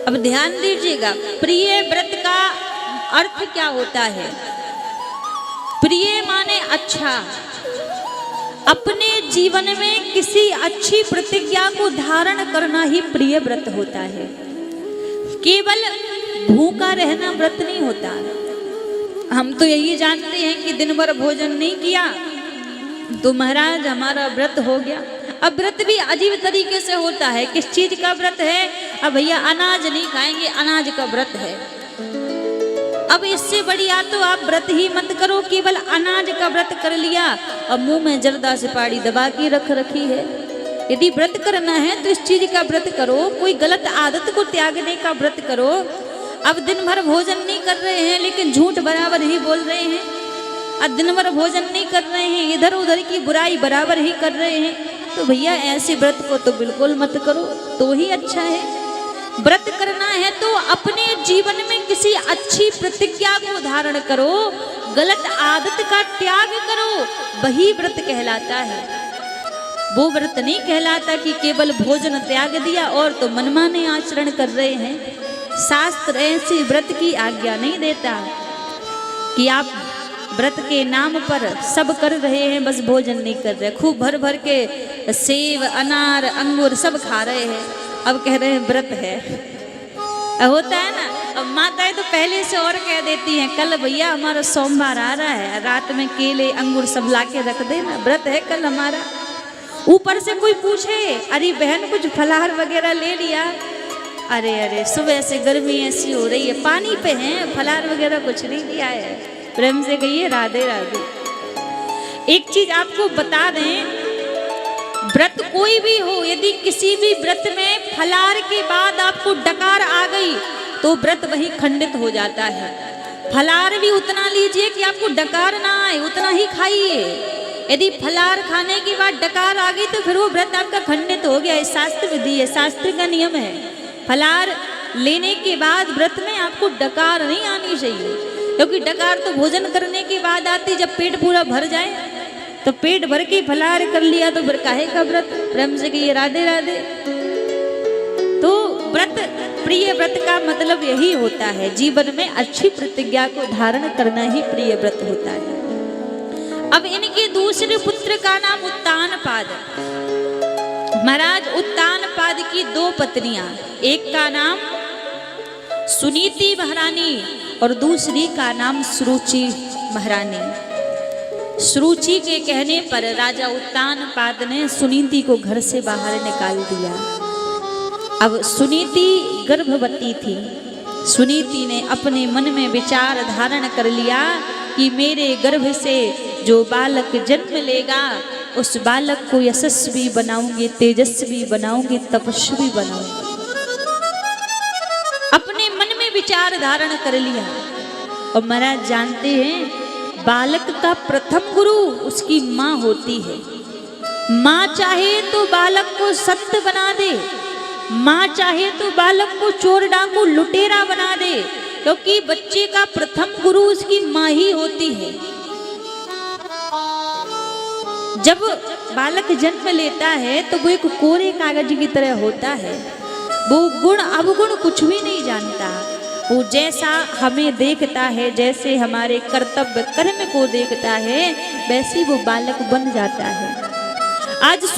अब ध्यान दीजिएगा, प्रिय व्रत का अर्थ क्या होता है? प्रिय माने अच्छा। अपने जीवन में किसी अच्छी प्रतिज्ञा को धारण करना ही प्रिय व्रत होता है। केवल भूखा रहना व्रत नहीं होता। हम तो यही जानते हैं कि दिन भर भोजन नहीं किया तो महाराज हमारा व्रत हो गया। अब व्रत भी अजीब तरीके से होता है। किस चीज का व्रत है? अब भैया अनाज नहीं खाएंगे, अनाज का व्रत है। अब इससे बढ़िया तो आप व्रत ही मत करो, केवल अनाज का व्रत कर लिया और मुंह में जर्दा सुपारी दबा के रख रखी है। यदि व्रत करना है तो इस चीज का व्रत करो, कोई गलत आदत को त्यागने का व्रत करो। अब दिन भर भोजन नहीं कर रहे हैं लेकिन झूठ बराबर ही बोल रहे हैं, अब दिन भर भोजन नहीं कर रहे हैं, इधर उधर की बुराई बराबर ही कर रहे हैं, तो भैया ऐसे व्रत को तो बिल्कुल मत करो, तो ही अच्छा है। व्रत करना है तो अपने जीवन में किसी अच्छी प्रतिज्ञा को धारण करो, गलत आदत का त्याग करो, वही व्रत कहलाता है। वो व्रत नहीं कहलाता कि केवल भोजन त्याग दिया और तो मनमाने आचरण कर रहे हैं। शास्त्र ऐसे व्रत की आज्ञा नहीं देता कि आप व्रत के नाम पर सब कर रहे हैं, बस भोजन नहीं कर रहे, खूब भर भर के सेब अनार अंगूर सब खा रहे हैं, अब कह रहे हैं व्रत है। होता है ना। अब माताएं तो पहले से और कह देती हैं, कल भैया हमारा सोमवार आ रहा है, रात में केले अंगूर सब ला के रख देना, व्रत है कल हमारा। ऊपर से कोई पूछे, अरे बहन कुछ फलाहार वगैरह ले लिया? अरे अरे सुबह से गर्मी ऐसी हो रही है, पानी पे हैं, फलाहार वगैरह कुछ नहीं लिया है। प्रेम से कहिए राधे राधे। एक चीज आपको बता दें, व्रत कोई भी हो, यदि किसी भी व्रत में फलाहार के बाद आपको डकार आ गई तो व्रत वही खंडित हो जाता है। फलाहार भी उतना लीजिए कि आपको डकार ना आए, उतना ही खाइए। यदि फलाहार खाने के बाद डकार आ गई तो फिर वो व्रत आपका खंडित हो गया। शास्त्र विधि है, शास्त्र का नियम है। फलाहार लेने के बाद व्रत में आपको डकार नहीं आनी चाहिए, क्योंकि डकार तो भोजन करने के बाद आती, जब पेट पूरा भर जाए। तो पेट भर के फलाहार कर लिया तो फिर काहे का व्रत? प्रेम से कहिए राधे राधे। तो व्रत, प्रिय व्रत का मतलब यही होता है, जीवन में अच्छी प्रतिज्ञा को धारण करना ही प्रिय व्रत होता है। अब इनके दूसरे पुत्र का नाम उत्तानपाद। महाराज उत्तानपाद की दो पत्नियां, एक का नाम सुनीति महारानी और दूसरी का नाम सुरुचि महारानी। सुरुचि के कहने पर राजा उत्तानपाद ने सुनीति को घर से बाहर निकाल दिया। अब सुनीति गर्भवती थी। सुनीति ने अपने मन में विचार धारण कर लिया कि मेरे गर्भ से जो बालक जन्म लेगा उस बालक को यशस्वी बनाऊंगी, तेजस्वी बनाऊंगी, तपस्वी बनाऊंगी। अपने मन में विचार धारण कर लिया। और महाराज जानते हैं, बालक का प्रथम गुरु उसकी माँ होती है। माँ चाहे तो बालक को संत बना दे, माँ चाहे तो बालक को चोर डाकू लुटेरा बना दे, क्योंकि बच्चे का प्रथम गुरु उसकी माँ ही होती है। जब बालक जन्म लेता है तो वो एक कोरे कागज की तरह होता है। वो गुण अवगुण कुछ भी नहीं जानता। वो जैसा हमें देखता है, जैसे हमारे कर्तव्य कर्म को देखता है, वैसे वो बालक बन जाता है। आज